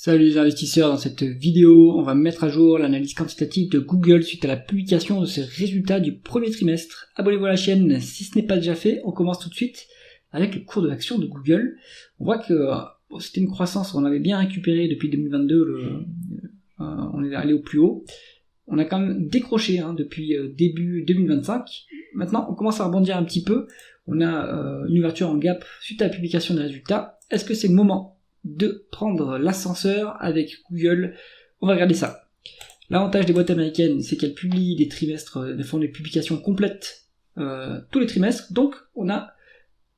Salut les investisseurs, dans cette vidéo, on va mettre à jour l'analyse quantitative de Google suite à la publication de ses résultats du premier trimestre. Abonnez-vous à la chaîne si ce n'est pas déjà fait, on commence tout de suite avec le cours de l'action de Google. On voit que c'était une croissance qu'on avait bien récupérée depuis 2022, on est allé au plus haut. On a quand même décroché depuis début 2025. Maintenant, on commence à rebondir un petit peu. On a une ouverture en gap suite à la publication des résultats. Est-ce que c'est le moment de prendre l'ascenseur avec Google? On va regarder ça. L'avantage des boîtes américaines, c'est qu'elles publient des trimestres, elles font des publications complètes tous les trimestres. Donc, on a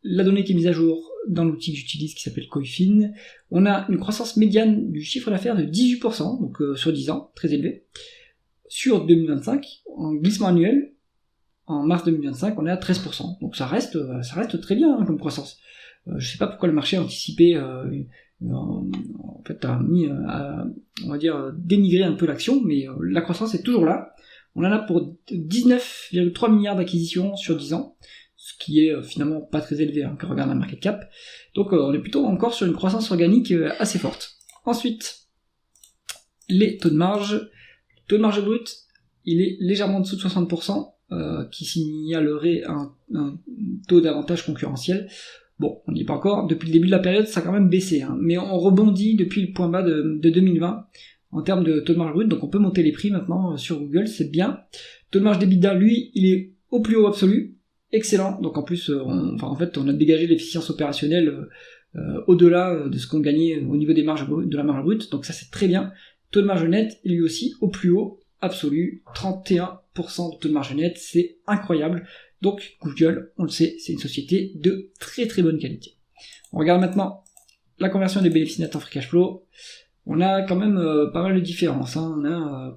la donnée qui est mise à jour dans l'outil que j'utilise qui s'appelle Coifin. On a une croissance médiane du chiffre d'affaires de 18%, donc sur 10 ans, très élevé. Sur 2025, en glissement annuel, en mars 2025, on est à 13%. Donc ça reste très bien comme croissance. Je sais pas pourquoi le marché a anticipé, en fait on va dire dénigrer un peu l'action, mais la croissance est toujours là. On en a pour 19,3 milliards d'acquisitions sur 10 ans, ce qui est finalement pas très élevé quand on regarde la market cap. Donc on est plutôt encore sur une croissance organique assez forte. Ensuite, les taux de marge. Le taux de marge brut, il est légèrement en dessous de 60%, qui signalerait un taux d'avantage concurrentiel. Bon, on n'y est pas encore. Depuis le début de la période, ça a quand même baissé, mais on rebondit depuis le point bas de 2020 en termes de taux de marge brut, donc on peut monter les prix maintenant sur Google, c'est bien. Taux de marge d'EBITDA, lui, il est au plus haut absolu, excellent. Donc en plus, on a dégagé l'efficience opérationnelle au-delà de ce qu'on gagnait au niveau des marges de la marge brute, donc ça c'est très bien. Taux de marge net, lui aussi au plus haut absolu, 31% de taux de marge net, c'est incroyable. Donc Google, on le sait, c'est une société de très très bonne qualité. On regarde maintenant la conversion des bénéfices nets en free cash flow. On a quand même pas mal de différences. On a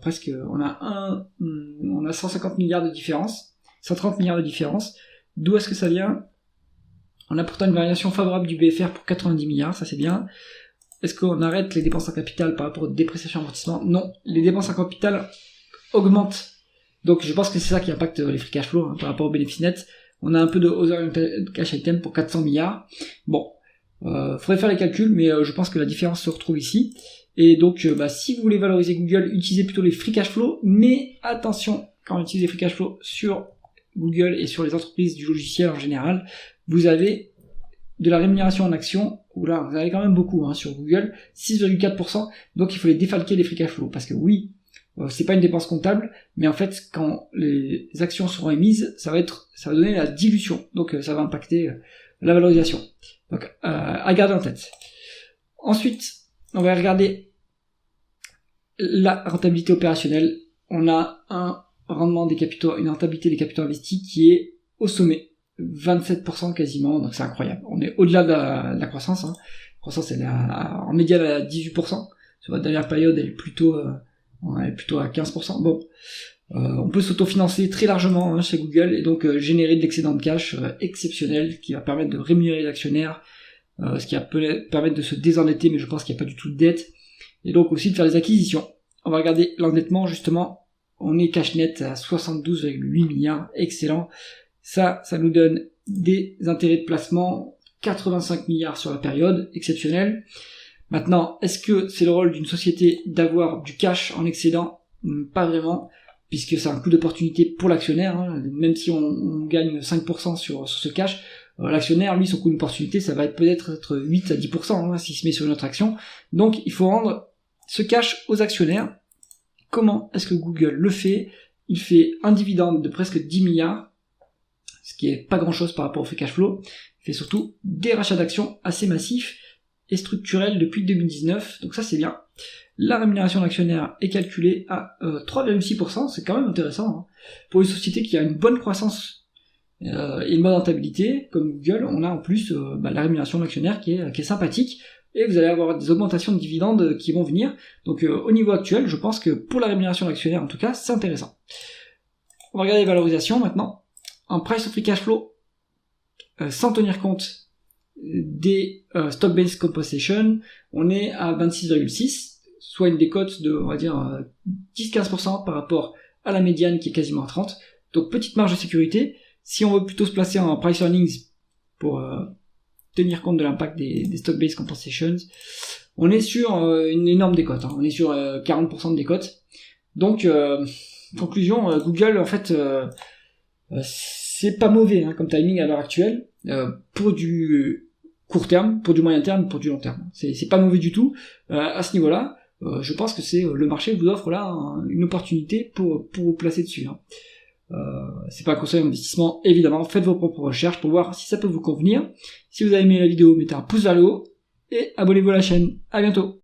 150 milliards de différence, 130 milliards de différence. D'où est-ce que ça vient? On a pourtant une variation favorable du BFR pour 90 milliards, ça c'est bien. Est-ce qu'on arrête les dépenses en capital par rapport aux dépréciations et amortissements? Non, les dépenses en capital augmentent. Donc je pense que c'est ça qui impacte les free cash flow par rapport aux bénéfices nets. On a un peu de other cash item pour 400 milliards. Bon, faudrait faire les calculs, mais je pense que la différence se retrouve ici. Et donc si vous voulez valoriser Google, utilisez plutôt les free cash flow, mais attention, quand on utilise les free cash flow sur Google et sur les entreprises du logiciel en général, vous avez de la rémunération en action, où là vous avez quand même beaucoup sur Google, 6,4%, donc il faut les défalquer les free cash flow, parce que oui, c'est pas une dépense comptable, mais en fait quand les actions seront émises, ça va donner la dilution, donc ça va impacter la valorisation. Donc à garder en tête. Ensuite, on va regarder la rentabilité opérationnelle. On a un rendement des capitaux, une rentabilité des capitaux investis qui est au sommet, 27% quasiment, donc c'est incroyable. On est au-delà de la croissance. La croissance elle est en médiane à 18%. Sur la dernière période, elle est plutôt à 15%. Bon, on peut s'autofinancer très largement chez Google et donc générer de l'excédent de cash exceptionnel qui va permettre de rémunérer les actionnaires, ce qui va permettre de se désendetter, mais je pense qu'il n'y a pas du tout de dette, et donc aussi de faire des acquisitions. On va regarder l'endettement justement. On est cash net à 72,8 milliards, excellent. Ça nous donne des intérêts de placement, 85 milliards sur la période, exceptionnel. Maintenant, est-ce que c'est le rôle d'une société d'avoir du cash en excédent? Pas vraiment, puisque c'est un coût d'opportunité pour l'actionnaire. Même si on gagne 5% sur ce cash, l'actionnaire, lui, son coût d'opportunité, ça va peut-être être 8 à 10% s'il se met sur une autre action. Donc, il faut rendre ce cash aux actionnaires. Comment est-ce que Google le fait? Il fait un dividende de presque 10 milliards, ce qui est pas grand-chose par rapport au free cash flow. Il fait surtout des rachats d'actions assez massifs et structurels depuis 2019, donc ça c'est bien. La rémunération d'actionnaire est calculée à 3,6%, c'est quand même intéressant. Pour une société qui a une bonne croissance et une bonne rentabilité, comme Google, on a en plus la rémunération d'actionnaire qui est sympathique, et vous allez avoir des augmentations de dividendes qui vont venir. Donc au niveau actuel, je pense que pour la rémunération d'actionnaire en tout cas, c'est intéressant. On va regarder les valorisations maintenant. En price to free cash flow, sans tenir compte des stock-based compensation, on est à 26,6, soit une décote de, on va dire, 10-15% par rapport à la médiane qui est quasiment à 30. Donc petite marge de sécurité. Si on veut plutôt se placer en price earnings pour tenir compte de l'impact des stock-based compensations. On est sur une énorme décote, on est sur 40% de décote. Donc, conclusion, Google, en fait, c'est pas mauvais comme timing à l'heure actuelle, pour du court terme, pour du moyen terme, pour du long terme. C'est pas mauvais du tout. À ce niveau-là, je pense que le marché vous offre là une opportunité pour vous placer dessus. C'est pas un conseil d'investissement, évidemment. Faites vos propres recherches pour voir si ça peut vous convenir. Si vous avez aimé la vidéo, mettez un pouce vers le haut et abonnez-vous à la chaîne. À bientôt.